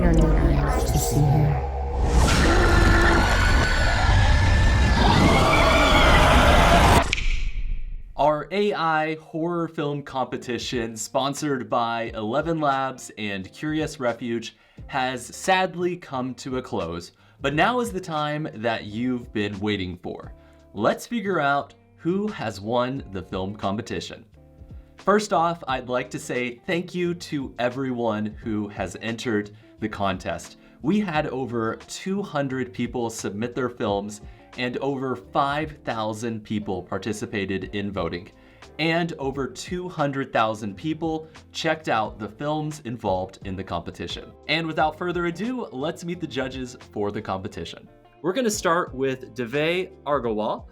You don't need eyes to see her. Our AI horror film competition, sponsored by 11 Labs and Curious Refuge, has sadly come to a close, but now is the time that you've been waiting for. Let's figure out who has won the film competition. First off, I'd like to say thank you to everyone who has entered the contest. We had over 200 people submit their films, and over 5,000 people participated in voting. And over 200,000 people checked out the films involved in the competition. And without further ado, let's meet the judges for the competition. We're going to start with Devay Argawal,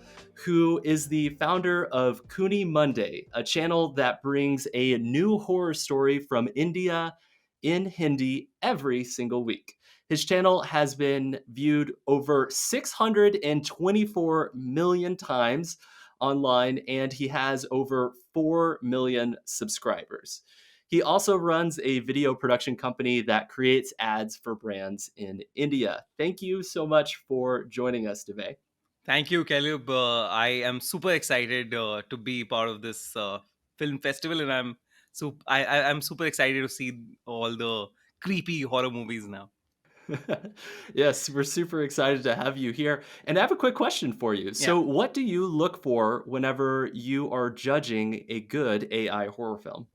who is the founder of Kuni Monday, a channel that brings a new horror story from India in Hindi every single week. His channel has been viewed over 624 million times online, and he has over 4 million subscribers. He also runs a video production company that creates ads for brands in India. Thank you so much for joining us, Devay. Thank you, Caleb. I am super excited to be part of this film festival, and I'm super excited to see all the creepy horror movies now. Yes, we're super excited to have you here. And I have a quick question for you. So, what do you look for whenever you are judging a good AI horror film?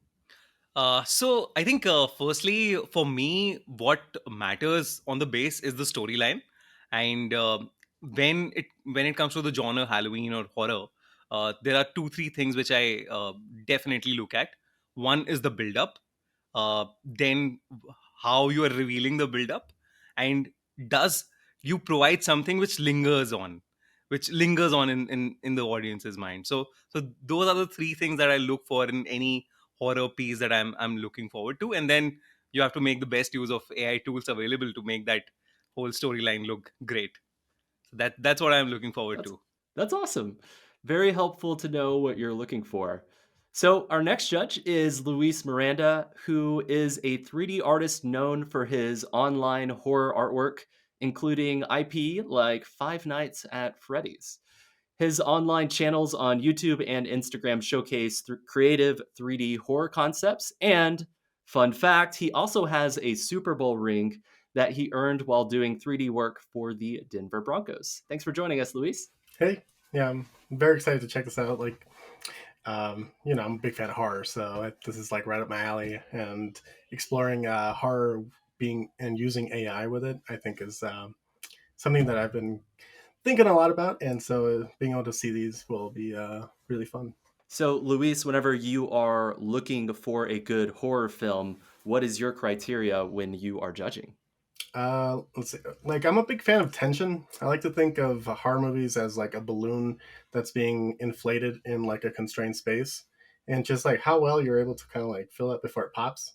So I think firstly for me, what matters on the base is the storyline, and when it comes to the genre Halloween or horror, there are 2 3 things which I definitely look at. One is the build up, then how you are revealing the build up, and does you provide something which lingers on in the audience's mind. So those are the 3 things that I look for in any horror piece that I'm looking forward to, and then you have to make the best use of AI tools available to make that whole storyline look great. So that's what I'm looking forward That's to. that's awesome. Very helpful to know what you're looking for. So, our next judge is Luis Miranda, who is a 3D artist known for his online horror artwork, including IP like Five Nights at Freddy's. His online channels on YouTube and Instagram showcase creative 3D horror concepts. And, fun fact, he also has a Super Bowl ring that he earned while doing 3D work for the Denver Broncos. Thanks for joining us, Luis. Hey, yeah, I'm very excited to check this out. I'm a big fan of horror, so this is like right up my alley. And exploring horror being and using AI with it, I think is something that I've been thinking a lot about. And so being able to see these will be really fun. So, Luis, whenever you are looking for a good horror film, what is your criteria when you are judging? Let's see. Like, I'm a big fan of tension. I like to think of horror movies as like a balloon that's being inflated in like a constrained space, and just like how well you're able to kind of like fill it before it pops.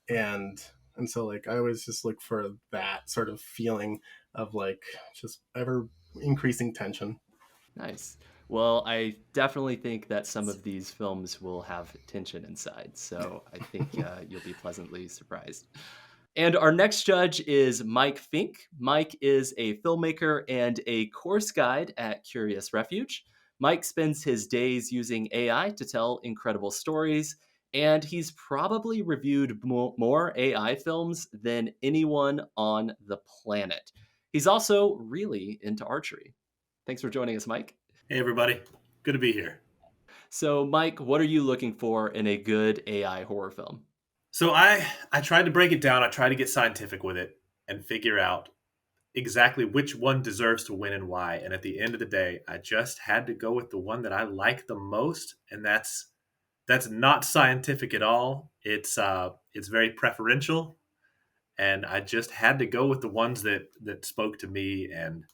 And so like I always just look for that sort of feeling of like just ever increasing tension. Nice. Well, I definitely think that some of these films will have tension inside, so I think you'll be pleasantly surprised. And our next judge is Mike Fink. Mike is a filmmaker and a course guide at Curious Refuge. Mike spends his days using AI to tell incredible stories, and he's probably reviewed more AI films than anyone on the planet. He's also really into archery. Thanks for joining us, Mike. Hey, everybody. Good to be here. So, Mike, what are you looking for in a good AI horror film? So I tried to break it down. I tried to get scientific with it and figure out exactly which one deserves to win and why. And at the end of the day, I just had to go with the one that I like the most, and that's not scientific at all. It's very preferential, and I just had to go with the ones that spoke to me and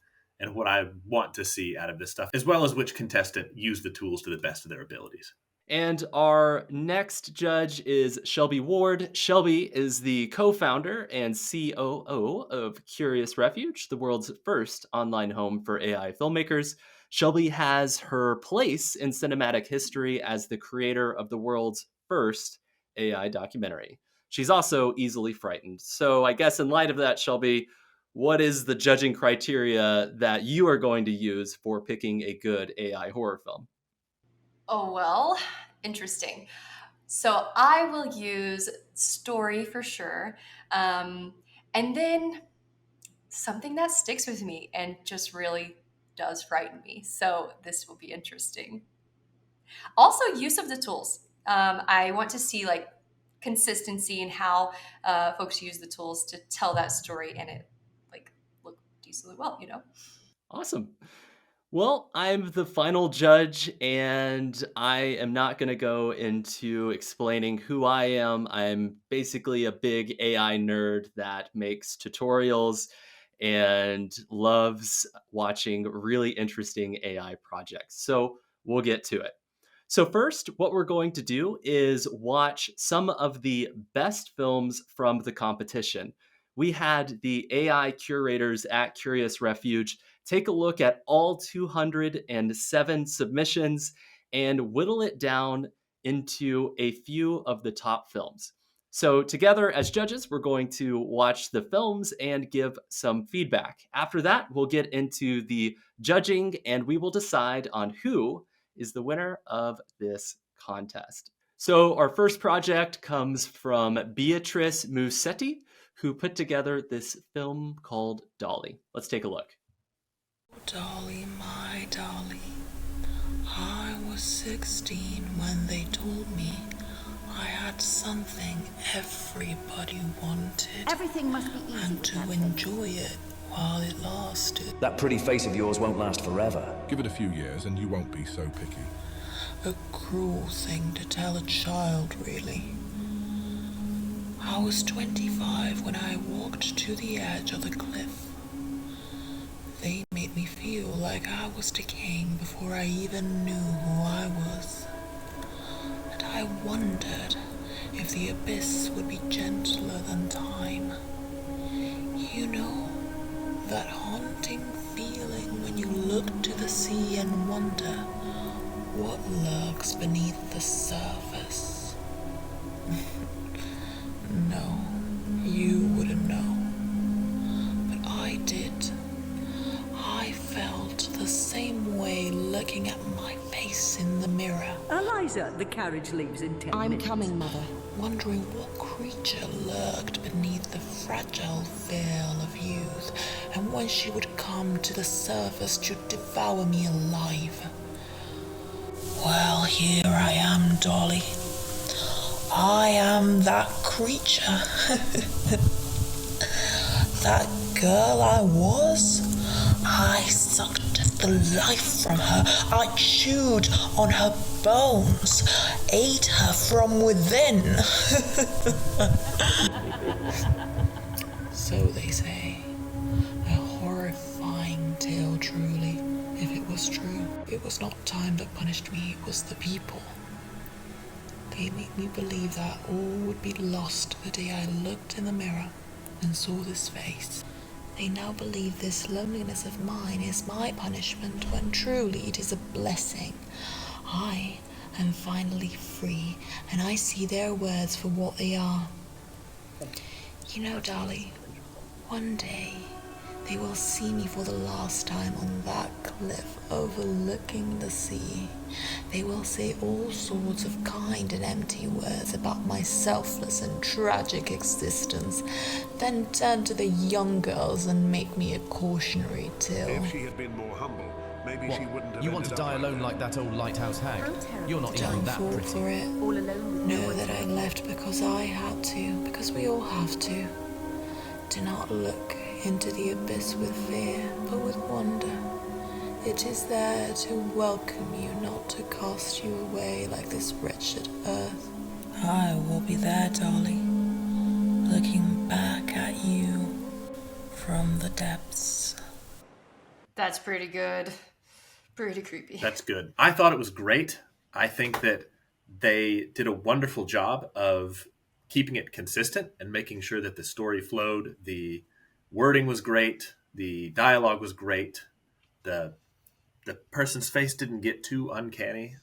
what I want to see out of this stuff, as well as which contestant used the tools to the best of their abilities. And our next judge is Shelby Ward. Shelby is the co founder and COO of Curious Refuge, the world's first online home for AI filmmakers. Shelby has her place in cinematic history as the creator of the world's first AI documentary. She's also easily frightened. So I guess in light of that, Shelby, what is the judging criteria that you are going to use for picking a good AI horror film? Oh, well, interesting. So I will use story for sure. And then something that sticks with me and just really does frighten me. So this will be interesting. Also, use of the tools. I want to see like consistency in how folks use the tools to tell that story and it like look decently well, you know? Awesome. Well, I'm the final judge, and I am not going to go into explaining who I am. I'm basically a big AI nerd that makes tutorials and loves watching really interesting AI projects. So we'll get to it. So, first, what we're going to do is watch some of the best films from the competition. We had the AI curators at Curious Refuge take a look at all 207 submissions and whittle it down into a few of the top films. So, together as judges, we're going to watch the films and give some feedback. After that, we'll get into the judging and we will decide on who is the winner of this contest. So, our first project comes from Beatrice Messuti, who put together this film called Dolly. Let's take a look. Dolly, my Dolly, I was 16 when they told me I had something everybody wanted. Everything must be easy. And to enjoy it while it lasted. That pretty face of yours won't last forever. Give it a few years and you won't be so picky. A cruel thing to tell a child, really. I was 25 when I walked to the edge of the cliff. They made me feel like I was decaying before I even knew who I was. And I wondered if the abyss would be gentler than time. You know, that haunting feeling when you look to the sea and wonder what lurks beneath the surface. No, you wouldn't know. But I did. I felt the same way looking at my face in the mirror. Eliza, the carriage leaves in 10 I'm minutes. coming, Mother. Wondering what creature lurked beneath the fragile veil of youth, and when she would come to the surface to devour me alive. Well, here I am, Dolly. I am that creature. That girl I was. I sucked the life from her. I chewed on her bones, ate her from within. So they say. A horrifying tale, truly. If it was true, it was not time that punished me, it was the people. They made me believe that all would be lost the day I looked in the mirror and saw this face. They now believe this loneliness of mine is my punishment, when truly it is a blessing. I am finally free, and I see their words for what they are. You know, Dolly, one day they will see me for the last time on that cliff overlooking the sea. They will say all sorts of kind and empty words about my selfless and tragic existence, then turn to the young girls and make me a cautionary tale. If she had been more humble, maybe she wouldn't have. You want to ended die up alone like that old lighthouse hag? You're not even Don't that fall pretty. for it. All alone with no Know one that to I help. left because I had to, because we all have to. Do not look into the abyss with fear, but with wonder. It is there to welcome you, not to cast you away like this wretched earth. I will be there, Dolly, looking back at you from the depths. That's pretty good. Pretty creepy. That's good. I thought it was great. I think that they did a wonderful job of keeping it consistent and making sure that the story flowed. The wording was great. The dialogue was great. The person's face didn't get too uncanny.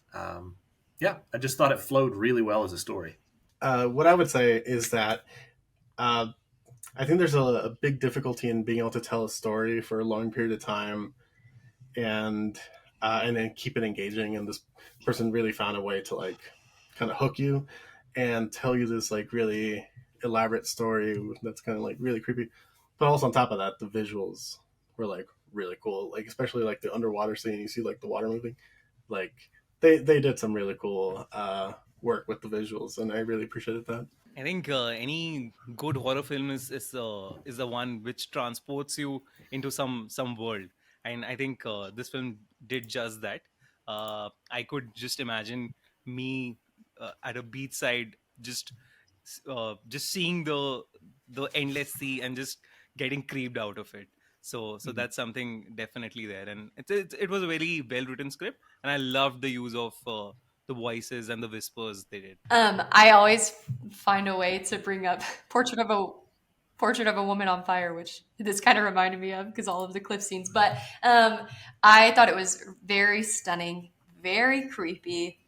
Yeah, I just thought it flowed really well as a story. what I would say is that uh, I think there's a big difficulty in being able to tell a story for a long period of time and then keep it engaging. And this person really found a way to like kind of hook you and tell you this like really elaborate story that's kind of like really creepy. But also on top of that, the visuals were like really cool. Like especially like the underwater scene, you see like the water moving. Like they did some really cool work with the visuals, and I really appreciated that. I think any good horror film is the one which transports you into some world, and I think this film did just that. I could just imagine me at a beachside, just seeing the endless sea and just getting creeped out of it. So that's something definitely there, and it was a very well written script, and I loved the use of the voices and the whispers they did. I always find a way to bring up Portrait of a Woman on Fire, which this kind of reminded me of because all of the cliff scenes. But I thought it was very stunning, very creepy.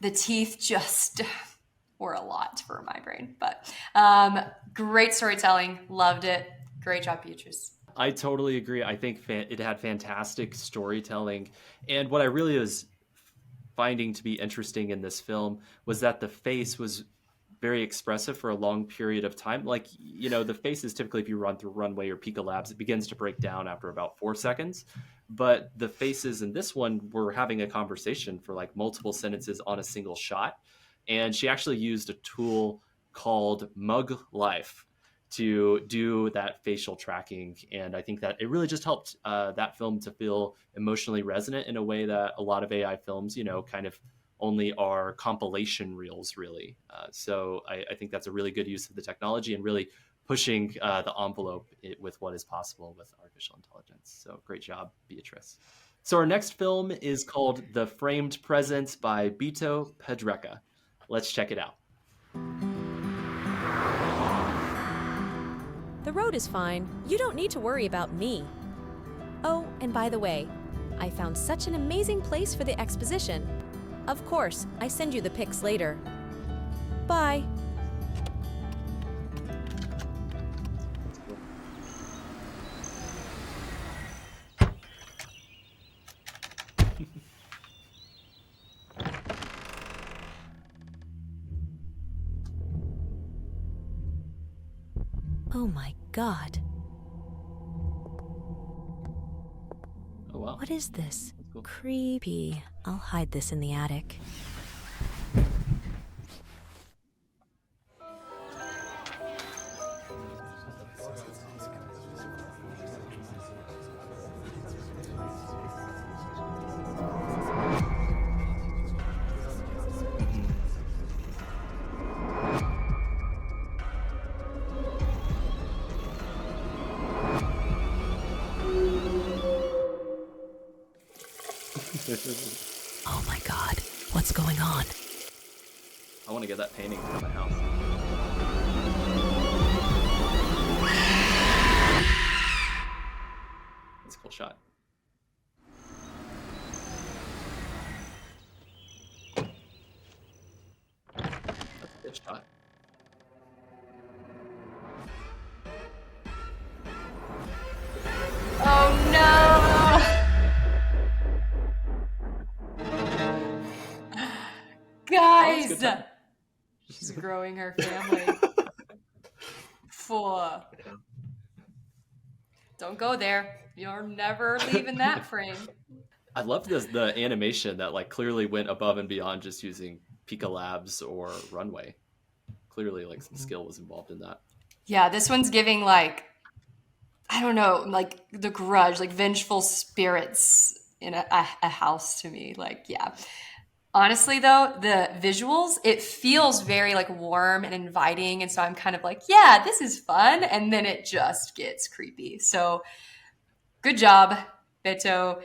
The teeth just were a lot for my brain, but great storytelling, loved it. Great job, Beatrice. I totally agree. I think it had fantastic storytelling. And what I really was finding to be interesting in this film was that the face was very expressive for a long period of time. Like, you know, the faces typically, if you run through Runway or Pika Labs, it begins to break down after about 4 seconds. But the faces in this one were having a conversation for like multiple sentences on a single shot. And she actually used a tool called Mug Life to do that facial tracking. And I think that it really just helped that film to feel emotionally resonant in a way that a lot of AI films, you know, kind of only are compilation reels, really. So I think that's a really good use of the technology and really pushing the envelope with what is possible with artificial intelligence. So great job, Beatrice. So our next film is called The Framed Presence by Beto Padreca. Let's check it out. The road is fine. You don't need to worry about me. Oh, and by the way, I found such an amazing place for the exposition. Of course, I send you the pics later. Bye. Oh my God. Oh, wow. What is this? Cool. Creepy. I'll hide this in the attic. Oh my God, what's going on? I want to get that painting for my house. That's a cool shot. That's a good shot. Oh no! Guys! She's growing her family. Don't go there. You're never leaving that frame. I love the animation that like clearly went above and beyond just using Pika Labs or Runway. Clearly like some skill was involved in that. Yeah, this one's giving like, I don't know, like The Grudge, like vengeful spirits in a house to me. Like, yeah. Honestly, though, the visuals, it feels very like warm and inviting. And so I'm kind of like, yeah, this is fun. And then it just gets creepy. So good job, Beto.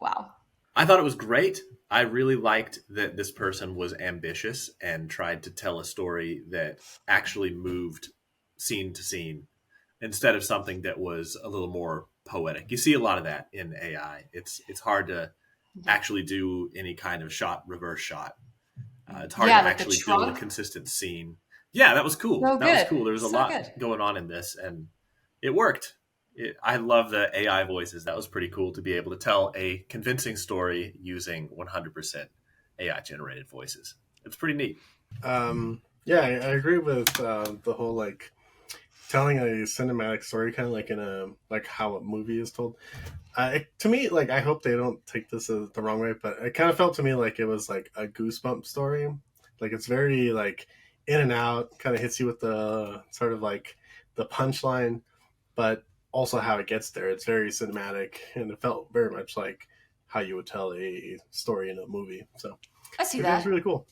Wow. I thought it was great. I really liked that this person was ambitious and tried to tell a story that actually moved scene to scene instead of something that was a little more poetic. You see a lot of that in AI. It's hard to actually do any kind of reverse shot. It's hard Yeah, to like the actually build a trunk. consistent scene. Yeah, that was cool. So That was good. cool. There was a So lot good. going on in this, and it worked. I love the AI voices. That was pretty cool to be able to tell a convincing story using 100% AI generated voices. It's pretty neat. Yeah, I agree with the whole like telling a cinematic story, kind of like in a like how a movie is told. To me, like I hope they don't take this the wrong way, but it kind of felt to me like it was like a goosebump story. Like it's very like in and out, kind of hits you with the sort of like the punchline, but also how it gets there. It's very cinematic, and it felt very much like how you would tell a story in a movie. So I see it that. was really cool.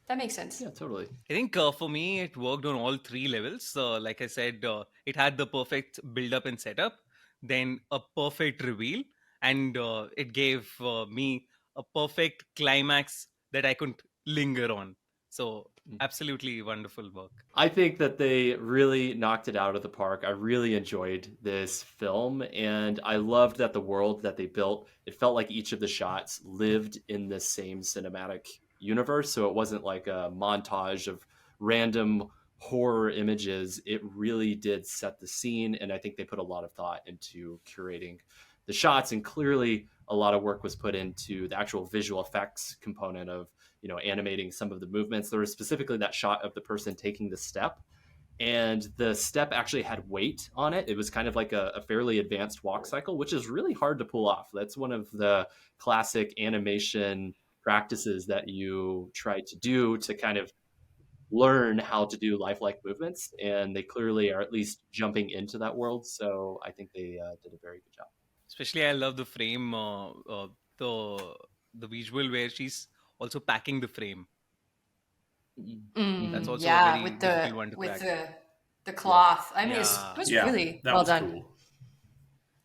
That makes sense. Yeah, totally. I think for me, it worked on all three levels. Like I said, it had the perfect build up and setup, then a perfect reveal, and it gave me a perfect climax that I could linger on. So, absolutely wonderful work. I think that they really knocked it out of the park. I really enjoyed this film, and I loved that the world that they built, it felt like each of the shots lived in the same cinematic universe. So it wasn't like a montage of random horror images. It really did set the scene, and I think they put a lot of thought into curating the shots, and clearly a lot of work was put into the actual visual effects component of animating some of the movements. There was specifically that shot of the person taking the step, and the step actually had weight on it. It was kind of like a fairly advanced walk cycle, which is really hard to pull off. That's one of the classic animation practices that you try to do to kind of learn how to do lifelike movements, and they clearly are at least jumping into that world. So I think they did a very good job. Especially, I love the frame, the visual where she's also packing the frame. That's also a very With difficult one to with crack. the cloth. I mean, it Yeah. was Yeah, really that well was done. cool.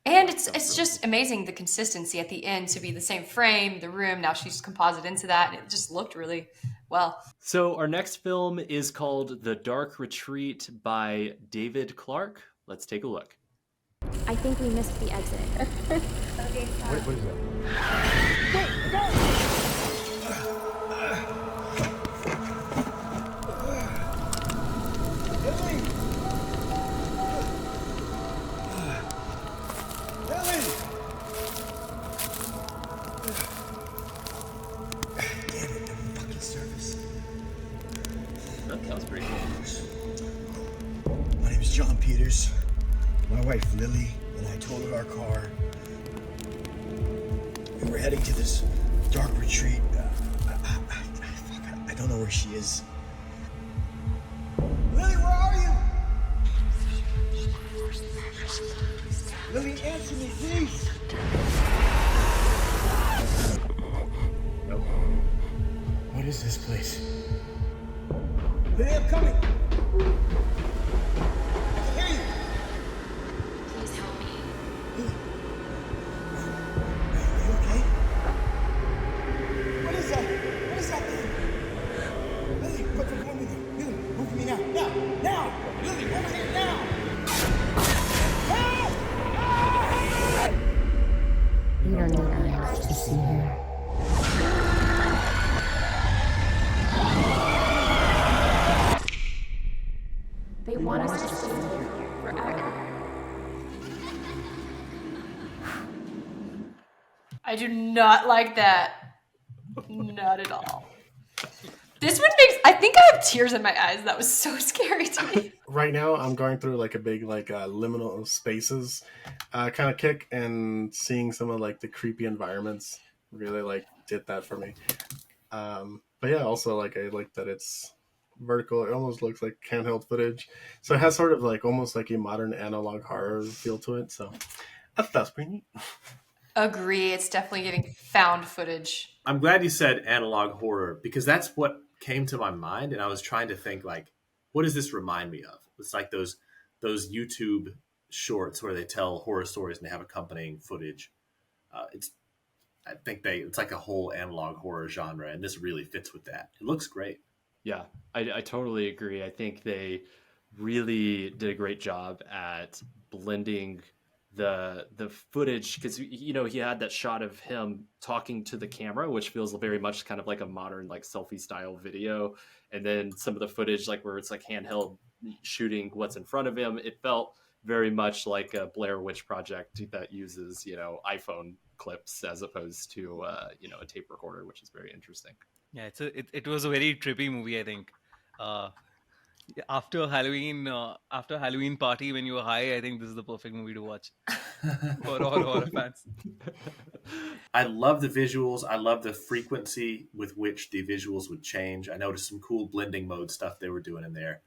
And it's just amazing the consistency at the end to be the same frame, the room. Now she's composite into that, and it just looked really well. So our next film is called The Dark Retreat by David Clark. Let's take a look. I think we missed the exit. What is that? That was pretty cool. My name is John Peters. My wife Lily and I totaled our car. We were heading to this dark retreat. I don't know where she is. Lily, where are you? Lily, answer me, please. No. What is this place? Lily, I'm coming. I can hear you. Please help me. Lily. Are you okay? What is that? What is that thing? Lily, quick, come with me. Lily, move with me now. Now! Now! Lily, over here now! Help! You don't need our eyes to see her. They want us to stay here forever. I do not like that. Not at all. This one makes, I think I have tears in my eyes. That was so scary to me. Right now, I'm going through like a big like liminal spaces kind of kick, and seeing some of like the creepy environments really like did that for me. But yeah, also like I like that it's vertical. It almost looks like handheld footage, so it has sort of like almost like a modern analog horror feel to it. So that's pretty neat. Agree. It's definitely getting found footage. I'm glad you said analog horror, because that's what came to my mind, and I was trying to think like, what does this remind me of? It's like those YouTube shorts where they tell horror stories and they have accompanying footage. It's like a whole analog horror genre, and this really fits with that. It looks great. Yeah, I totally agree. I think they really did a great job at blending the footage, because he had that shot of him talking to the camera, which feels very much kind of like a modern like selfie style video, and then some of the footage like where it's like handheld shooting what's in front of him, it felt very much like a Blair Witch Project that uses iPhone clips as opposed to a tape recorder, which is very interesting. Yeah, it was a very trippy movie, I think. After Halloween party when you were high, I think this is the perfect movie to watch for all horror fans. I love the visuals. I love the frequency with which the visuals would change. I noticed some cool blending mode stuff they were doing in there.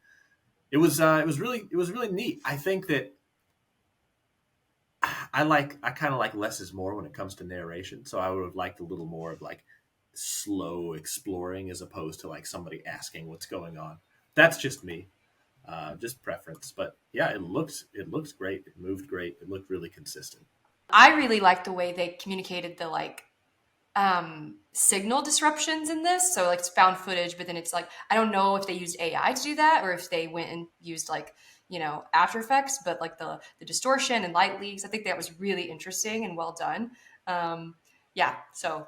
It was really neat. I think that I kind of like less is more when it comes to narration. So I would have liked a little more of like slow exploring as opposed to like somebody asking what's going on. That's just me, just preference. But yeah, it looks great. It moved great. It looked really consistent. I really liked the way they communicated the signal disruptions in this. So like it's found footage, but then it's like, I don't know if they used AI to do that or if they went and used After Effects, but like the distortion and light leaks, I think that was really interesting and well done. So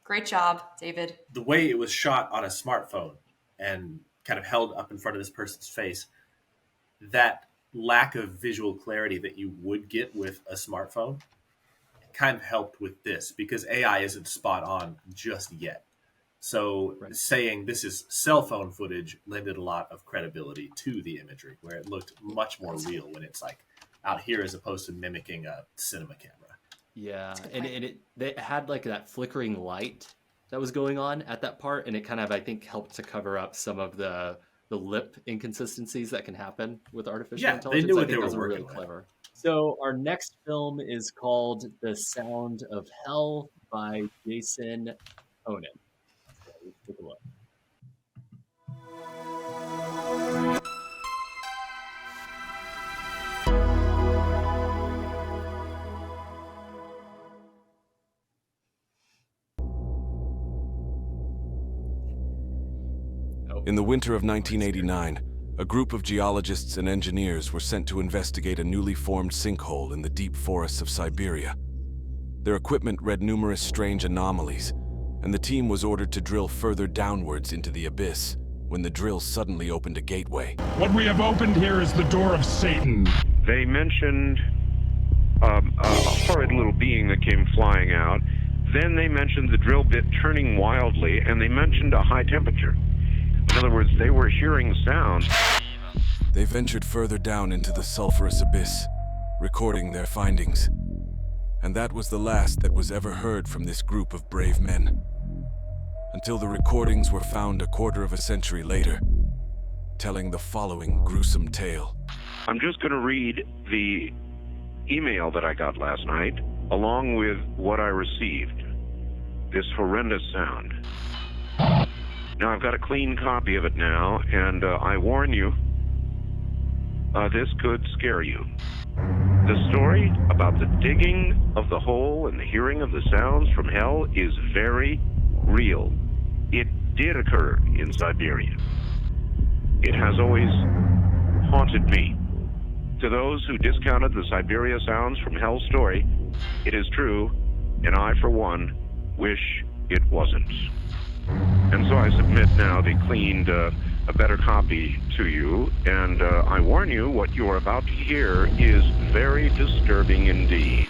great job, David. The way it was shot on a smartphone and kind of held up in front of this person's face, that lack of visual clarity that you would get with a smartphone kind of helped with this because AI isn't spot on just yet. So saying this is cell phone footage lended a lot of credibility to the imagery, where it looked much more real when it's like out here as opposed to mimicking a cinema camera. Yeah, and it had like that flickering light that was going on at that part, and it kind of, I think, helped to cover up some of the lip inconsistencies that can happen with artificial intelligence. They knew what I think they were those were working really clever. So our next film is called The Sound of Hell by Jason Kohnen. So let's take a look. In the winter of 1989, a group of geologists and engineers were sent to investigate a newly formed sinkhole in the deep forests of Siberia. Their equipment read numerous strange anomalies, and the team was ordered to drill further downwards into the abyss when the drill suddenly opened a gateway. What we have opened here is the door of Satan. They mentioned a horrid little being that came flying out. Then they mentioned the drill bit turning wildly, and they mentioned a high temperature. In other words, they were hearing sounds. They ventured further down into the sulfurous abyss, recording their findings. And that was the last that was ever heard from this group of brave men. Until the recordings were found a quarter of a century later, telling the following gruesome tale. I'm just going to read the email that I got last night, along with what I received. This horrendous sound. Now, I've got a clean copy of it now, and I warn you, this could scare you. The story about the digging of the hole and the hearing of the sounds from hell is very real. It did occur in Siberia. It has always haunted me. To those who discounted the Siberia sounds from hell story, it is true, and I, for one, wish it wasn't. And so I submit now the cleaned, a better copy to you, and I warn you, what you are about to hear is very disturbing indeed.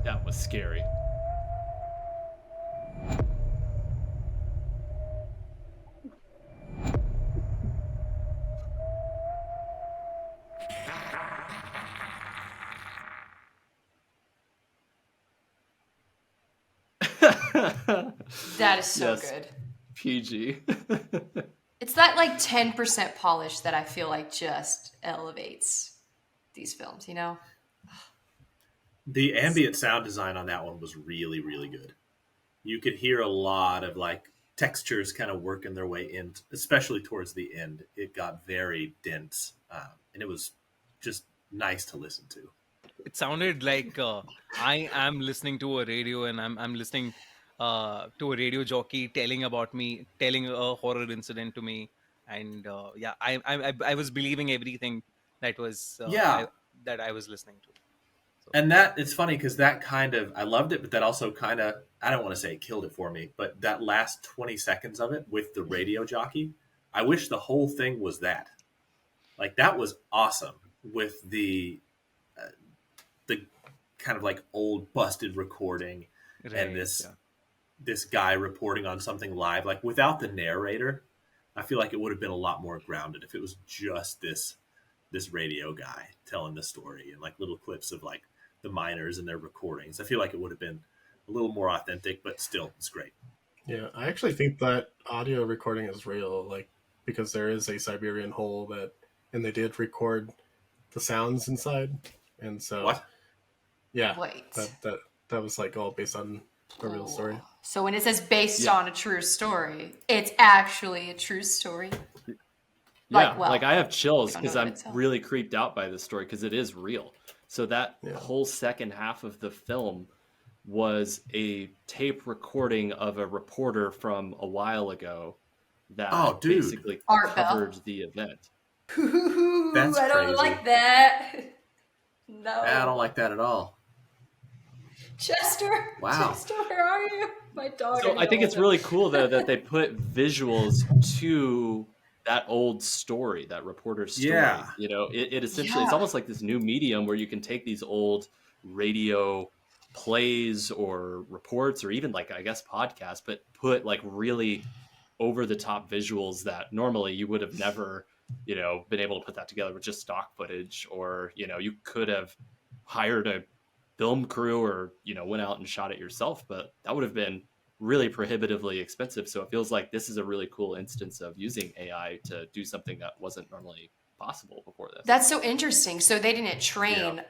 That was scary. That is so good. PG. It's that 10% polish that I feel like just elevates these films, you know? The ambient sound design on that one was really, really good. You could hear a lot of textures kind of working their way in, especially towards the end. It got very dense, and it was just nice to listen to. it sounded like I am listening to a radio, and I'm listening to a radio jockey telling a horror incident to me, and yeah, I was believing everything that was Yeah. that I was listening to. And that it's funny because that kind of I loved it, but that also kind of I don't want to say it killed it for me, but that last 20 seconds of it with the radio jockey, I wish the whole thing was that. Like that was awesome with the kind of like old busted recording and this guy reporting on something live. Like without the narrator, I feel like it would have been a lot more grounded if it was just this radio guy telling the story and like little clips of like the miners and their recordings. I feel like it would have been a little more authentic, but still it's great. Yeah, I actually think that audio recording is real, like because there is a Siberian hole and they did record the sounds inside, and so what? Yeah, Wait. that was like all based on a real story. So when it says based on a true story, it's actually a true story. Yeah, like I have chills because I'm itself. really creeped out by this story because it is real. So that whole second half of the film was a tape recording of a reporter from a while ago that basically covered the event. That's I don't crazy. like that. No. I don't like that at all. Chester. Wow. Chester, where are you? My dog. So I think it's really cool though that they put visuals to that old story, that reporter's story. Yeah. You know, it essentially it's almost like this new medium where you can take these old radio plays or reports or even like I guess podcasts, but put like really over the top visuals that normally you would have never, you know, been able to put that together with just stock footage, or, you know, you could have hired a film crew or, you know, went out and shot it yourself, but that would have been really prohibitively expensive. So it feels like this is a really cool instance of using AI to do something that wasn't normally possible before this. That's so interesting. So they didn't train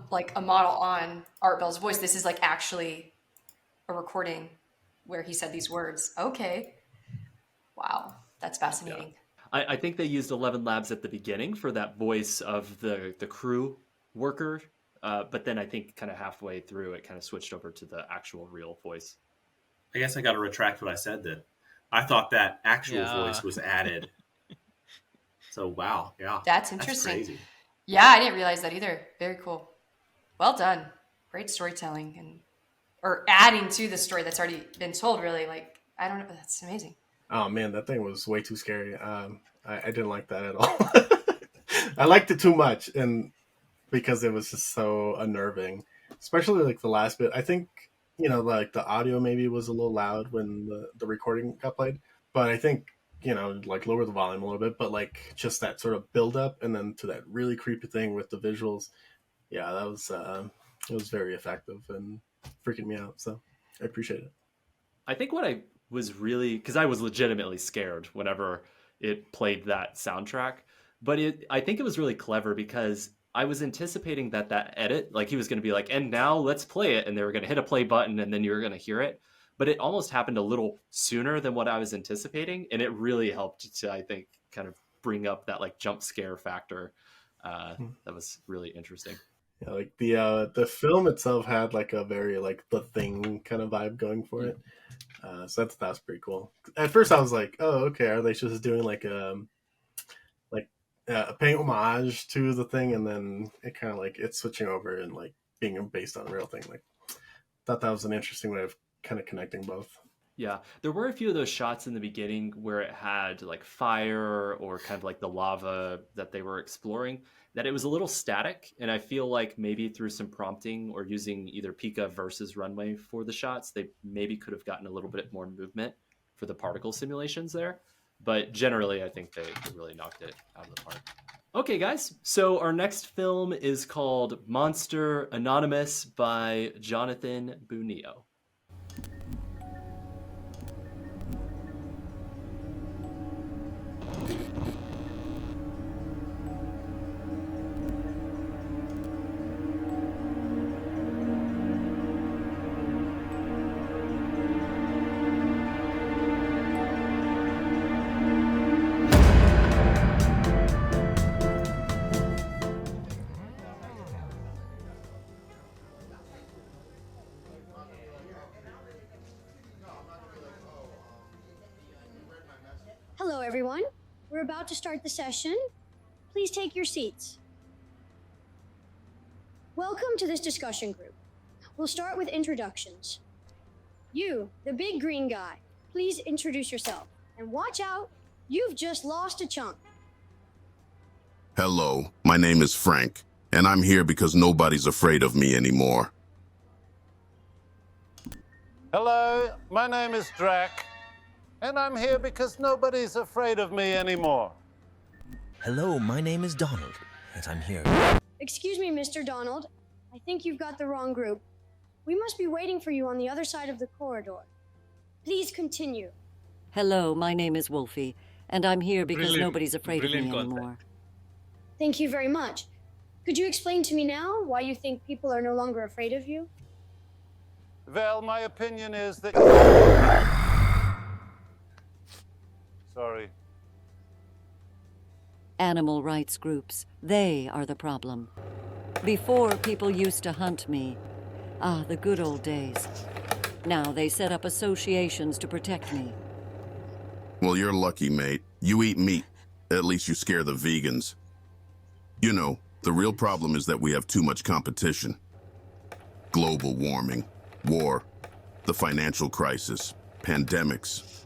like a model on Art Bell's voice. This is like actually a recording where he said these words. Okay. Wow. That's fascinating. Yeah. I think they used 11 Labs at the beginning for that voice of the crew worker. But then I think kind of halfway through it kind of switched over to the actual real voice. I guess I got to retract what I said then. I thought that actual voice was added. So, wow. Yeah. That's interesting. That's crazy. Yeah, I didn't realize that either. Very cool. Well done. Great storytelling or adding to the story that's already been told, really. Like, I don't know. That's amazing. Oh, man, that thing was way too scary. I didn't like that at all. I liked it too much, and because it was just so unnerving, especially like the last bit. I think, you know, like the audio maybe was a little loud when the recording got played, but I think, you know, like lower the volume a little bit, but like just that sort of build up and then to that really creepy thing with the visuals. Yeah, that was, it was very effective and freaking me out. So I appreciate it. I think what I was really, because I was legitimately scared whenever it played that soundtrack, but I think it was really clever because I was anticipating that edit, like he was going to be like, and now let's play it. And they were going to hit a play button and then you were going to hear it. But it almost happened a little sooner than what I was anticipating. And it really helped to, I think, kind of bring up that like jump scare factor. That was really interesting. Yeah, like the film itself had like a very like The Thing kind of vibe going for it. So that's pretty cool. At first I was like, oh, okay, are they just doing like a paying homage to The Thing, and then it kind of like it's switching over and like being based on a real thing. Like, thought that was an interesting way of kind of connecting both. Yeah, there were a few of those shots in the beginning where it had like fire or kind of like the lava that they were exploring, that it was a little static. And I feel like maybe through some prompting or using either Pika versus runway for the shots, they maybe could have gotten a little bit more movement for the particle simulations there. But generally, I think they really knocked it out of the park. Okay, guys. So our next film is called Monster Anonymous by Jonathan Bunio. everyone. We're about to start the session. Please take your seats. Welcome to this discussion group. We'll start with introductions. You, the big green guy, please introduce yourself. And watch out, you've just lost a chunk. Hello, my name is Frank, and I'm here because nobody's afraid of me anymore. Hello, my name is Drac, and I'm here because nobody's afraid of me anymore. Hello, my name is Donald, and I'm here. Excuse me, Mr. Donald. I think you've got the wrong group. We must be waiting for you on the other side of the corridor. Please continue. Hello, my name is Wolfie, and I'm here because nobody's afraid of me Brilliant anymore. Thank you very much. Could you explain to me now why you think people are no longer afraid of you? Well, my opinion is that... Sorry. Animal rights groups, they are the problem. Before, people used to hunt me. Ah, the good old days. Now they set up associations to protect me. Well, you're lucky, mate. You eat meat. At least you scare the vegans. You know, the real problem is that we have too much competition. Global warming, war, the financial crisis, pandemics.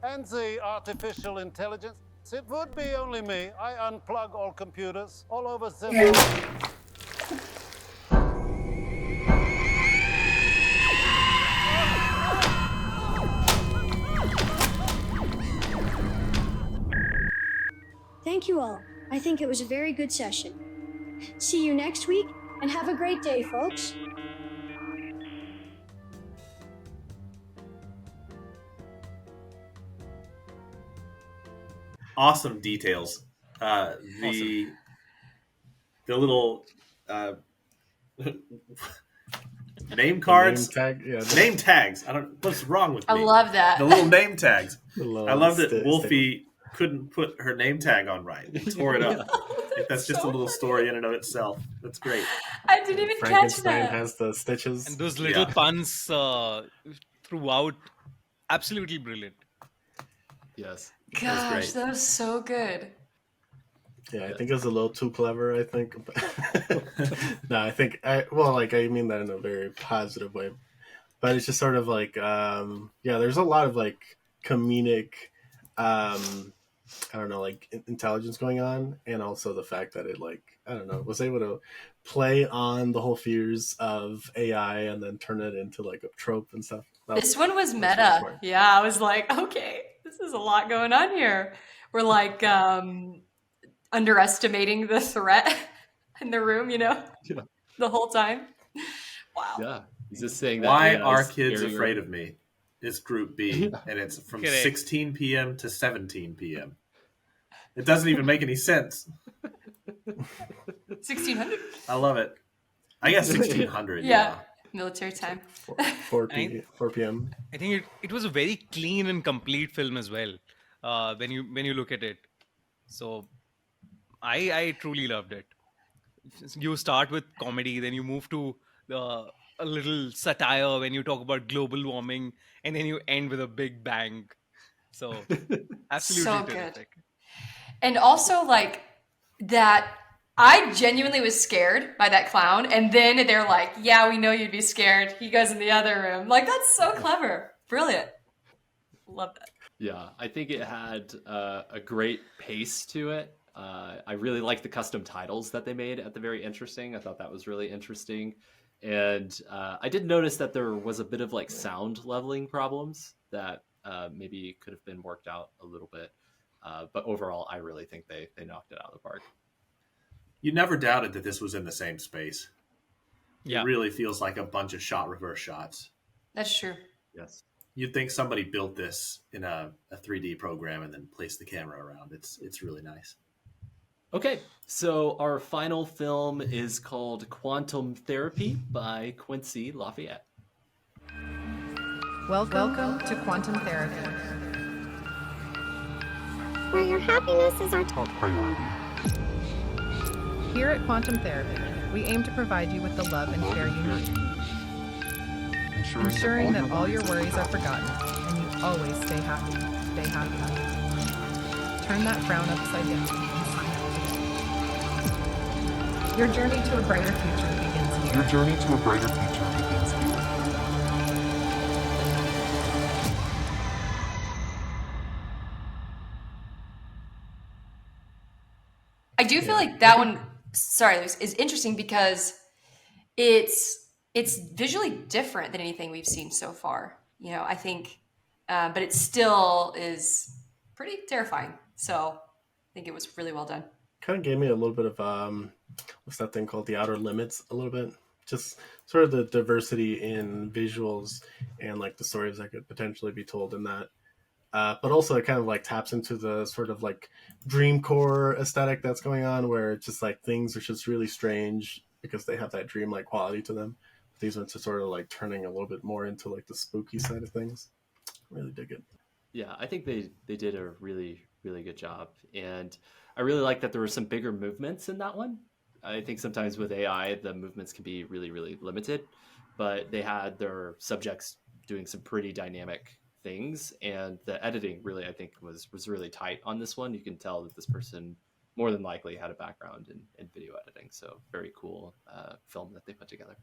And the artificial intelligence. It would be only me. I unplug all computers all over the world. Thank you all. I think it was a very good session. See you next week, and have a great day, folks. Awesome details. The little name cards, name tags. I don't. What's wrong with me? I love that. The little name tags. I love that Wolfie couldn't put her name tag on right and tore it up. That's just a little story in and of itself. That's great. I didn't even catch Frankenstein that. has the stitches. And those little puns throughout, absolutely brilliant. Yes. Gosh, that was so good. Yeah, I think it was a little too clever, I think. No, I mean that in a very positive way. But it's just sort of like, there's a lot of like comedic, intelligence going on. And also the fact that it was able to play on the whole fears of AI and then turn it into like a trope and stuff. This one was meta. Yeah, I was like, okay, this is a lot going on here. We're like underestimating the threat in the room, the whole time. Wow. Yeah. He's just saying that. Why are kids afraid of me? It's Group B, and it's from 16 p.m. to 17 p.m. It doesn't even make any sense. 1600. I love it. I guess 1600. Yeah. Military time. 4 p.m. I think it was a very clean and complete film as well. When you look at it, so I truly loved it. You start with comedy, then you move to a little satire when you talk about global warming, and then you end with a big bang. So absolutely So terrific. good. And also like that. I genuinely was scared by that clown, and then they're like, yeah, we know you'd be scared. He goes in the other room. Like, that's so clever. Brilliant. Love that. Yeah, I think it had a great pace to it. I really liked the custom titles that they made at the very interesting. I thought that was really interesting. And I did notice that there was a bit of like sound leveling problems that maybe could have been worked out a little bit. But overall, I really think they knocked it out of the park. You never doubted that this was in the same space. Yeah. It really feels like a bunch of reverse shots. That's true. Yes. You'd think somebody built this in a 3D program and then placed the camera around. It's really nice. Okay, so our final film is called Quantum Therapy by Quincy Lafayette. Welcome to Quantum Therapy, where your happiness is our top priority. Here at Quantum Therapy, we aim to provide you with the love and care you need, ensuring that all your worries are forgotten and you always stay happy. Stay happy. turn that frown upside down and sign up today. Your journey to a brighter future begins here. Your journey to a brighter future begins here. I do feel like that one, sorry, Luis, is interesting because it's visually different than anything we've seen so far. You know, I think, but it still is pretty terrifying. So I think it was really well done. Kind of gave me a little bit of what's that thing called, The Outer Limits, a little bit. Just sort of the diversity in visuals and like the stories that could potentially be told in that. But also it kind of like taps into the sort of like dreamcore aesthetic that's going on, where it's just like things are just really strange because they have that dreamlike quality to them. These ones are sort of like turning a little bit more into like the spooky side of things. Really dig it. Yeah, I think they did a really, really good job. And I really like that there were some bigger movements in that one. I think sometimes with AI, the movements can be really, really limited, but they had their subjects doing some pretty dynamic things, and the editing really, I think, was really tight on this one. You can tell that this person more than likely had a background in video editing, so very cool film that they put together.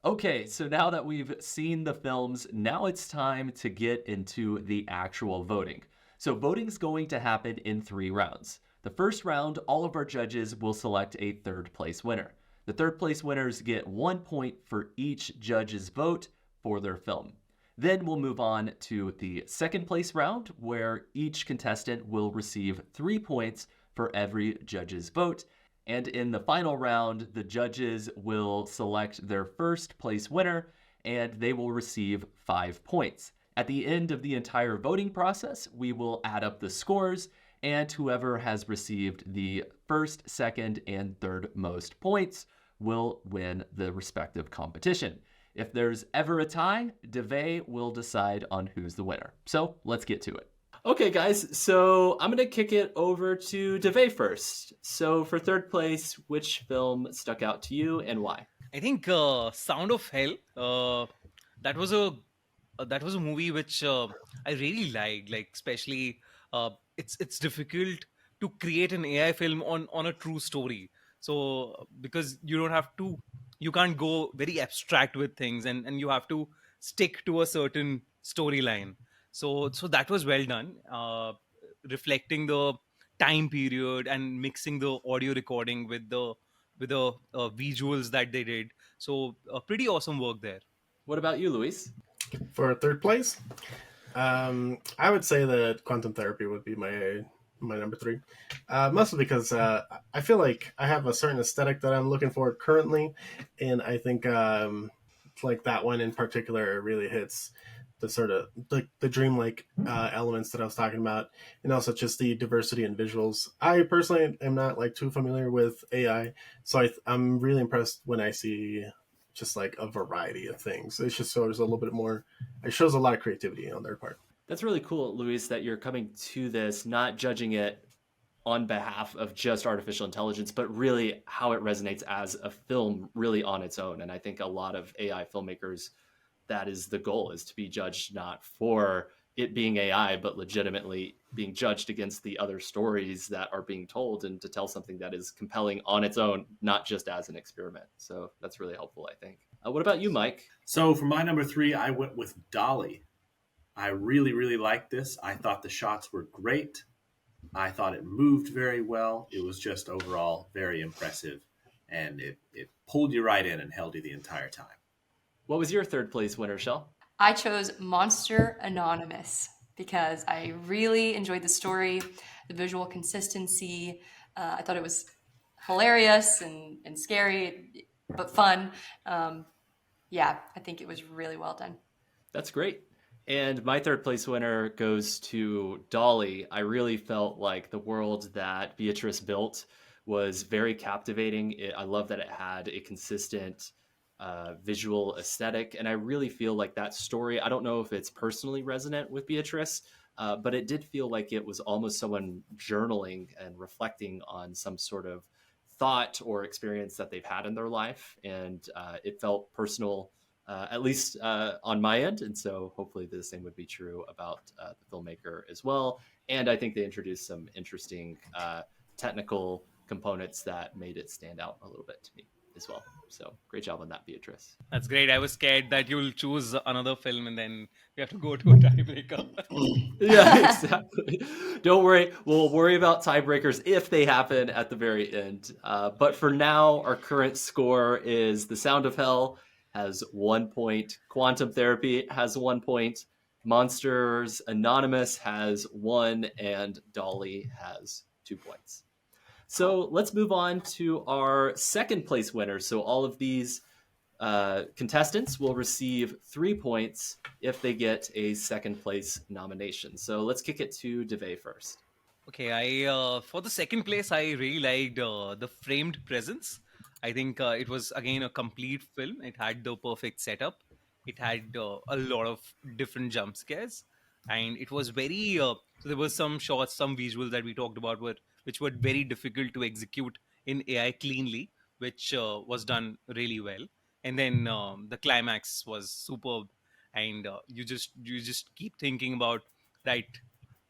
Okay, so now that we've seen the films, now it's time to get into the actual voting. So voting's going to happen in 3 rounds. The first round, all of our judges will select a third place winner. The third place winners get 1 point for each judge's vote for their film. Then we'll move on to the second place round, where each contestant will receive 3 points for every judge's vote. And in the final round, the judges will select their first place winner, and they will receive 5 points. At the end of the entire voting process, we will add up the scores, and whoever has received the first, second, and third most points will win the respective competition. If there's ever a tie, Devay will decide on who's the winner. So let's get to it. Okay, guys, so I'm going to kick it over to Devay first. So for third place, which film stuck out to you and why? I think Sound of Hell. That was a movie which I really liked. Like, especially it's difficult to create an AI film on a true story. So because you can't go very abstract with things, and you have to stick to a certain storyline. So that was well done, reflecting the time period and mixing the audio recording with the visuals that they did. So pretty awesome work there. What about you, Luis? For third place, I would say that Quantum Therapy would be my number 3. Mostly because I feel like I have a certain aesthetic that I'm looking for currently, and I think like that one in particular really hits the sort of the dreamlike elements that I was talking about, and also just the diversity in visuals. I personally am not like too familiar with AI, so I'm really impressed when I see just like a variety of things. It just shows a little bit more. It shows a lot of creativity on their part. That's really cool, Luis, that you're coming to this, not judging it on behalf of just artificial intelligence, but really how it resonates as a film really on its own. And I think a lot of AI filmmakers, that is the goal, is to be judged not for it being AI, but legitimately being judged against the other stories that are being told, and to tell something that is compelling on its own, not just as an experiment. So that's really helpful, I think. What about you, Mike? So for my number 3, I went with Dolly. I really, really liked this. I thought the shots were great. I thought it moved very well. It was just overall very impressive, and it pulled you right in and held you the entire time. What was your third place winner, Shell? I chose Monster Anonymous because I really enjoyed the story, the visual consistency. I thought it was hilarious and scary, but fun. Yeah, I think it was really well done. That's great. And my third place winner goes to Dolly. I really felt like the world that Beatrice built was very captivating. I love that it had a consistent visual aesthetic. And I really feel like that story, I don't know if it's personally resonant with Beatrice, but it did feel like it was almost someone journaling and reflecting on some sort of thought or experience that they've had in their life. And it felt personal at least on my end. And so hopefully the same would be true about the filmmaker as well. And I think they introduced some interesting technical components that made it stand out a little bit to me as well. So great job on that, Beatrice. That's great. I was scared that you'll choose another film and then we have to go to a tiebreaker. Yeah, exactly. Don't worry. We'll worry about tiebreakers if they happen at the very end. But for now, our current score is The Sound of Hell has 1 point, Quantum Therapy has 1 point, Monsters Anonymous has 1, and Dolly has 2 points. So let's move on to our second place winners. So all of these contestants will receive 3 points if they get a second place nomination. So let's kick it to DeVay first. Okay, I for the second place, I really liked The Framed Presence. I think it was, again, a complete film. It had the perfect setup. It had a lot of different jump scares. And it was very... so there was some shots, some visuals that we talked about, which were very difficult to execute in AI cleanly, which was done really well. And then the climax was superb. And you just keep thinking about that...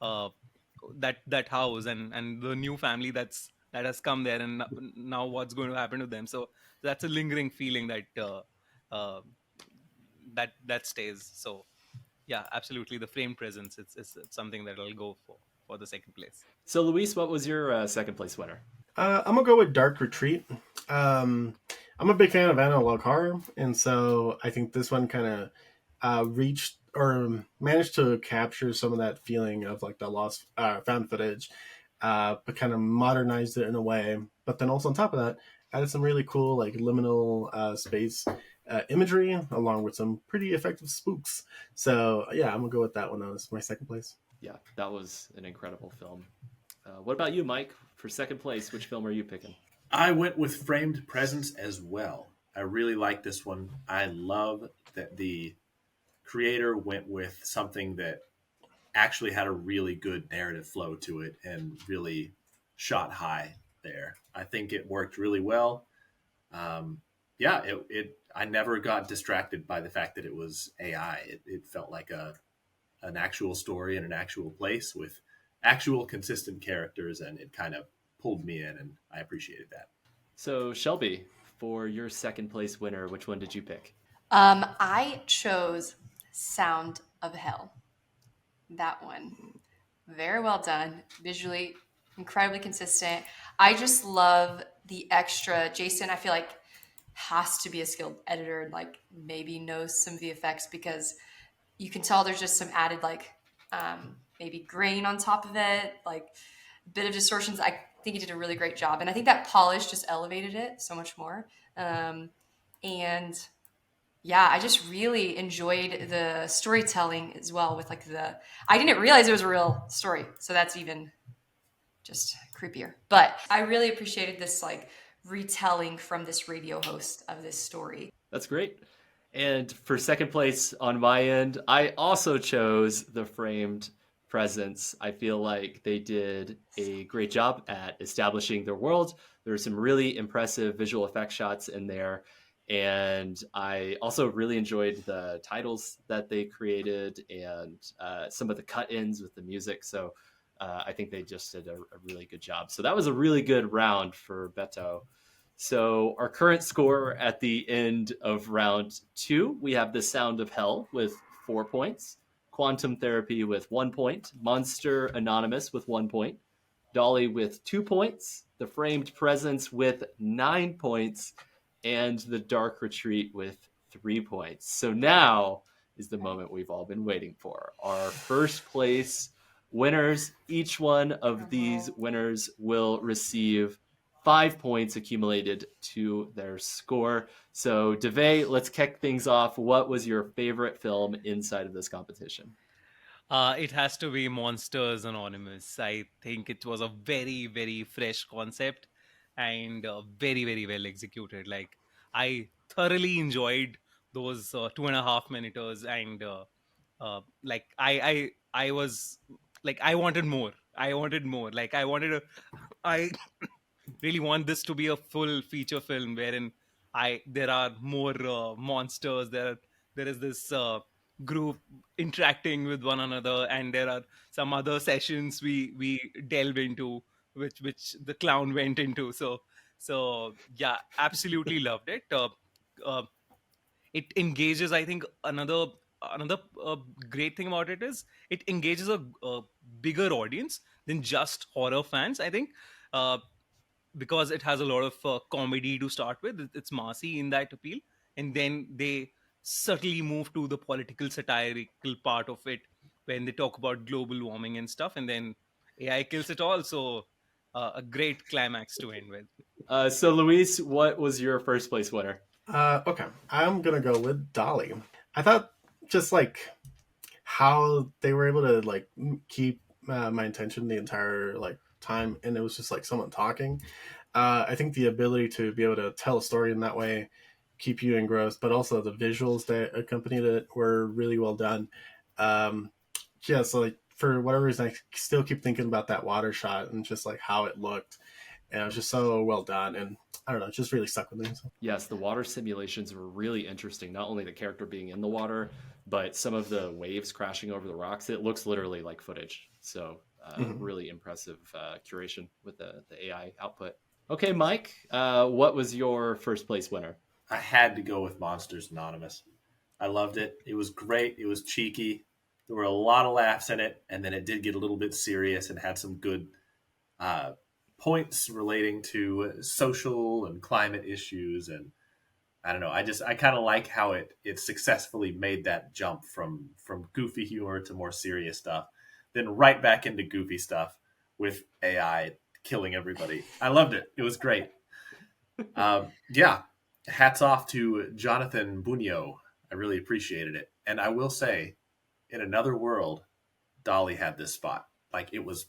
that house and the new family that has come there, and now what's going to happen to them. So that's a lingering feeling that stays. So yeah, absolutely, The Framed Presence, it's something that I'll go for the second place. So Luis, what was your second place winner? I'm gonna go with Dark Retreat. I'm a big fan of analog horror, and so I think this one kind of reached or managed to capture some of that feeling of like the lost found footage, but kind of modernized it in a way. But then also on top of that, added some really cool like liminal space imagery along with some pretty effective spooks. So yeah, I'm gonna go with that one. That was my second place. Yeah, that was an incredible film. What about you, Mike? For second place, which film are you picking? I went with Framed Presence as well. I really like this one. I love that the creator went with something that actually had a really good narrative flow to it and really shot high there. I think it worked really well. I never got distracted by the fact that it was AI. It felt like an actual story in an actual place with actual consistent characters, and it kind of pulled me in, and I appreciated that. So Shelby, for your second place winner, which one did you pick? I chose Sound of Hell. That one. Very well done. Visually, incredibly consistent. I just love the extra. Jason, I feel like, has to be a skilled editor and like maybe knows some VFX, because you can tell there's just some added like maybe grain on top of it, like a bit of distortions. I think he did a really great job. And I think that polish just elevated it so much more. And yeah, I just really enjoyed the storytelling as well with like I didn't realize it was a real story. So that's even just creepier. But I really appreciated this like retelling from this radio host of this story. That's great. And for second place on my end, I also chose The Framed Presence. I feel like they did a great job at establishing their world. There are some really impressive visual effects shots in there. And I also really enjoyed the titles that they created and some of the cut-ins with the music. So I think they just did a really good job. So that was a really good round for Beto. So our current score at the end of round 2, we have The Sound of Hell with 4 points, Quantum Therapy with 1 point, Monster Anonymous with 1 point, Dolly with 2 points, The Framed Presence with 9 points, and The Dark Retreat with 3 points. So now is the moment we've all been waiting for. Our first place winners. Each one of these winners will receive 5 points accumulated to their score. So DeVay, let's kick things off. What was your favorite film inside of this competition? It has to be Monsters Anonymous. I think it was a very, very fresh concept and very, very well executed. Like, I thoroughly enjoyed those 2.5 minutes, and like I was like, I wanted more. Like, I really want this to be a full feature film wherein there are more monsters. There is this group interacting with one another, and there are some other sessions we delve into, which the clown went into. So yeah, absolutely loved it. Uh, it engages, I think, another great thing about it is it engages a bigger audience than just horror fans, I think. uh, because it has a lot of comedy to start with. It's massy in that appeal, and then they subtly move to the political satirical part of it when they talk about global warming and stuff, and then AI kills it all. So a great climax to end with. So Luis, what was your first place winner? Okay, I'm gonna go with Dolly. I thought just like how they were able to like keep my attention the entire like time, and it was just like someone talking. I think the ability to be able to tell a story in that way, keep you engrossed, but also the visuals that accompanied it were really well done. Yeah, so like for whatever reason, I still keep thinking about that water shot and just like how it looked, and it was just so well done. And I don't know, it just really stuck with me. So. Yes, the water simulations were really interesting. Not only the character being in the water, but some of the waves crashing over the rocks. It looks literally like footage. So really impressive curation with the AI output. Okay, Mike, what was your first place winner? I had to go with Monsters Anonymous. I loved it. It was great. It was cheeky. There were a lot of laughs in it, and then it did get a little bit serious and had some good points relating to social and climate issues. And I don't know, I kind of like how it successfully made that jump from goofy humor to more serious stuff, then right back into goofy stuff with AI killing everybody. I loved it. It was great. Yeah, hats off to Jonathan Bunio. I really appreciated it. And I will say, in another world, Dolly had this spot. Like it was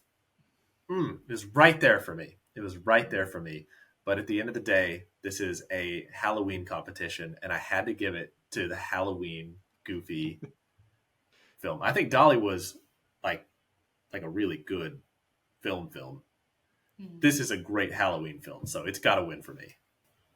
right there for me. It was right there for me. But at the end of the day, this is a Halloween competition, and I had to give it to the Halloween goofy film. I think Dolly was like a really good film. This is a great Halloween film, so it's got to win for me.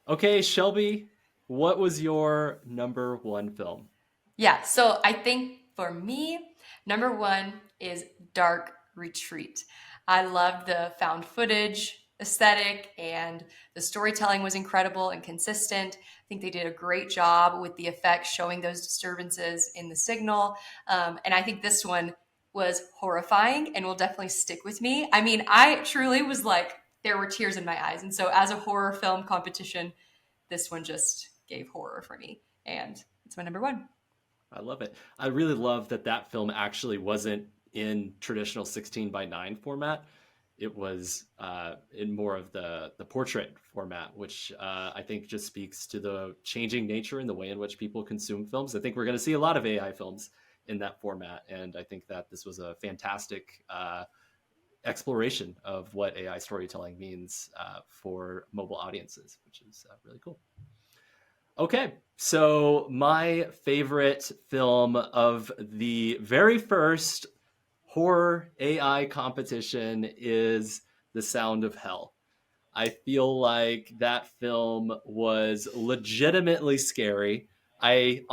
Okay, Shelby, what was your number one film? Yeah, so I think for me, number one is Dark Retreat. I loved the found footage aesthetic, and the storytelling was incredible and consistent. I think they did a great job with the effects showing those disturbances in the signal. And I think this one was horrifying and will definitely stick with me. I mean, I truly was like, there were tears in my eyes. And so as a horror film competition, this one just gave horror for me. And it's my number one. I love it. I really love that film actually wasn't in traditional 16:9 format. It was in more of the portrait format, which I think just speaks to the changing nature and the way in which people consume films. I think we're going to see a lot of AI films in that format, and I think that this was a fantastic exploration of what AI storytelling means for mobile audiences, which is really cool. Okay, so my favorite film of the very first horror AI competition is The Sound of Hell. I feel like that film was legitimately scary. I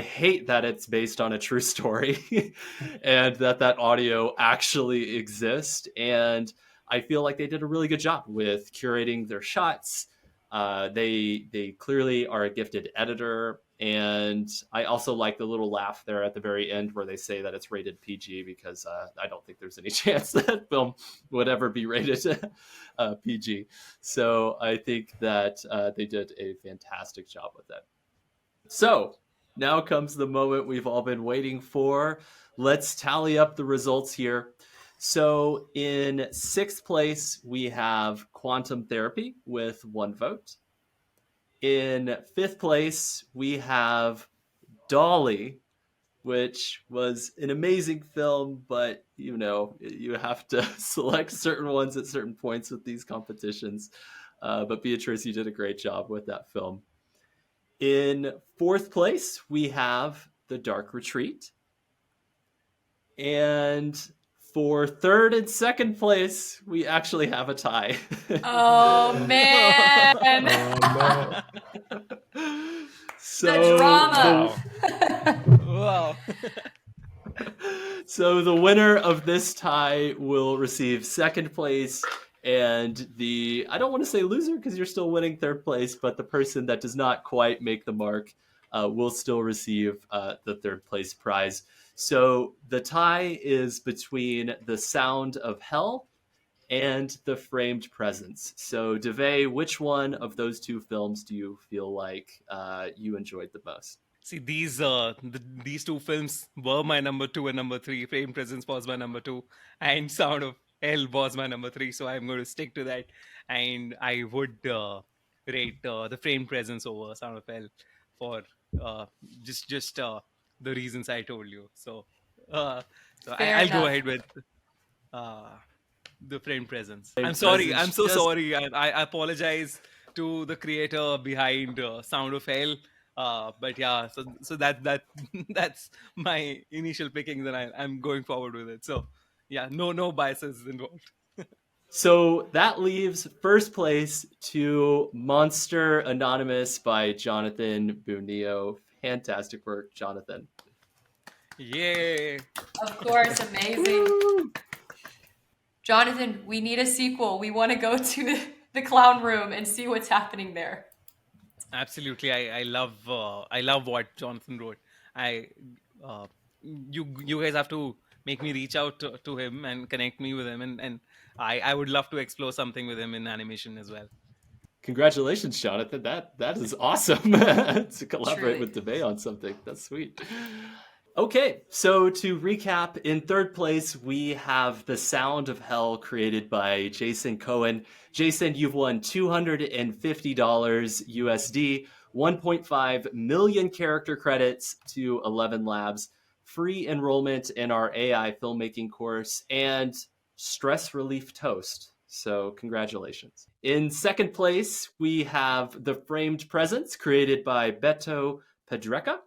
hate that it's based on a true story and that audio actually exists. And I feel like they did a really good job with curating their shots. They clearly are a gifted editor. And I also like the little laugh there at the very end where they say that it's rated PG, because I don't think there's any chance that film would ever be rated PG. So I think that they did a fantastic job with that. So now comes the moment we've all been waiting for. Let's tally up the results here. So in sixth place, we have Quantum Therapy with 1 vote. In fifth place, we have Dolly, which was an amazing film, but you have to select certain ones at certain points with these competitions. But Beatrice, you did a great job with that film. In fourth place, we have The Dark Retreat. And For third and second place, we actually have a tie. Oh, man. So the drama. Wow. So the winner of this tie will receive second place, and I don't want to say loser because you're still winning third place, but the person that does not quite make the mark will still receive the third place prize. So the tie is between The Sound of Hell and The Framed Presence. So DeVay, which one of those two films do you feel like you enjoyed the most? See, these two films were my number 2 and number 3. Frame Presence was my number 2, and Sound of Hell was my number 3. So I'm going to stick to that, and I would rate the Frame Presence over Sound of Hell for just the reasons I told you. So I'll go ahead with the Frame Presence. I'm sorry. I'm so sorry. I apologize to the creator behind Sound of Hell. But yeah, so that's my initial pickings, and I'm going forward with it. So yeah, no biases involved. So that leaves first place to Monster Anonymous by Jonathan Bunio. Fantastic work, Jonathan. Yay! Of course, amazing. Jonathan, we need a sequel. We want to go to the clown room and see what's happening there. Absolutely, I love what Jonathan wrote. You guys have to make me reach out to him and connect me with him, and I would love to explore something with him in animation as well. Congratulations, Jonathan. That is awesome to collaborate Truly. with DeVay on something. That's sweet. Okay, so to recap, in third place, we have The Sound of Hell, created by Jason Kohnen. Jason, you've won $250 USD, 1.5 million character credits to 11 Labs, free enrollment in our AI filmmaking course, and stress relief toast. So congratulations. In second place, we have The Framed Presence, created by Beto Padreca.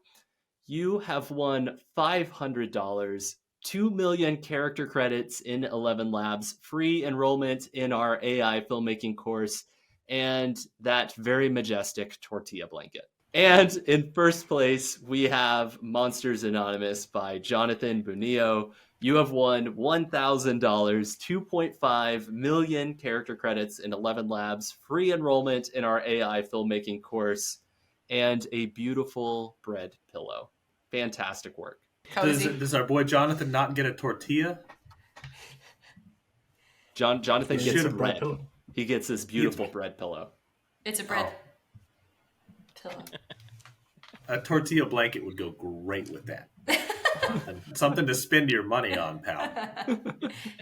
You have won $500, 2 million character credits in 11 Labs, free enrollment in our AI filmmaking course, and that very majestic tortilla blanket. And in first place, we have Monsters Anonymous by Jonathan Bunio. You have won $1,000, 2.5 million character credits in 11 Labs, free enrollment in our AI filmmaking course, and a beautiful bread pillow. Fantastic work. Does our boy Jonathan not get a tortilla? Jonathan gets a bread. He gets this beautiful bread pillow. It's a bread pillow. A tortilla blanket would go great with that. Something to spend your money on, pal.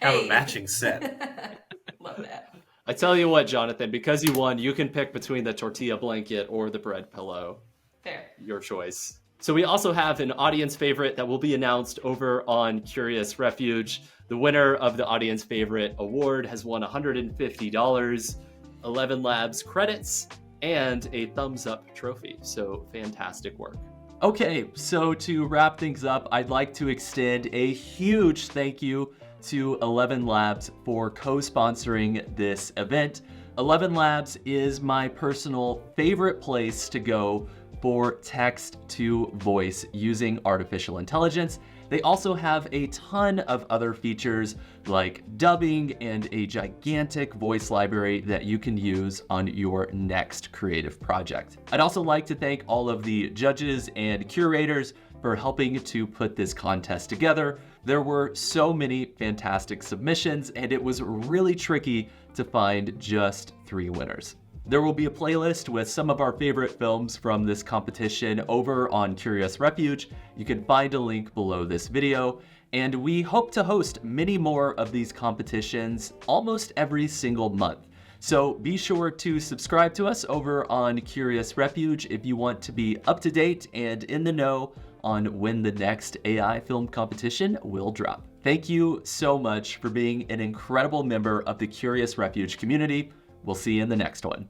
Have a matching set. Love that. I tell you what, Jonathan, because you won, you can pick between the tortilla blanket or the bread pillow. Fair. Your choice. So we also have an audience favorite that will be announced over on Curious Refuge. The winner of the audience favorite award has won $150, 11 Labs credits, and a thumbs up trophy. So fantastic work. Okay, so to wrap things up, I'd like to extend a huge thank you to 11 Labs for co-sponsoring this event. 11 Labs is my personal favorite place to go for text to voice using artificial intelligence. They also have a ton of other features like dubbing and a gigantic voice library that you can use on your next creative project. I'd also like to thank all of the judges and curators for helping to put this contest together. There were so many fantastic submissions, and it was really tricky to find just 3 winners. There will be a playlist with some of our favorite films from this competition over on Curious Refuge. You can find a link below this video. And we hope to host many more of these competitions almost every single month. So be sure to subscribe to us over on Curious Refuge if you want to be up to date and in the know on when the next AI film competition will drop. Thank you so much for being an incredible member of the Curious Refuge community. We'll see you in the next one.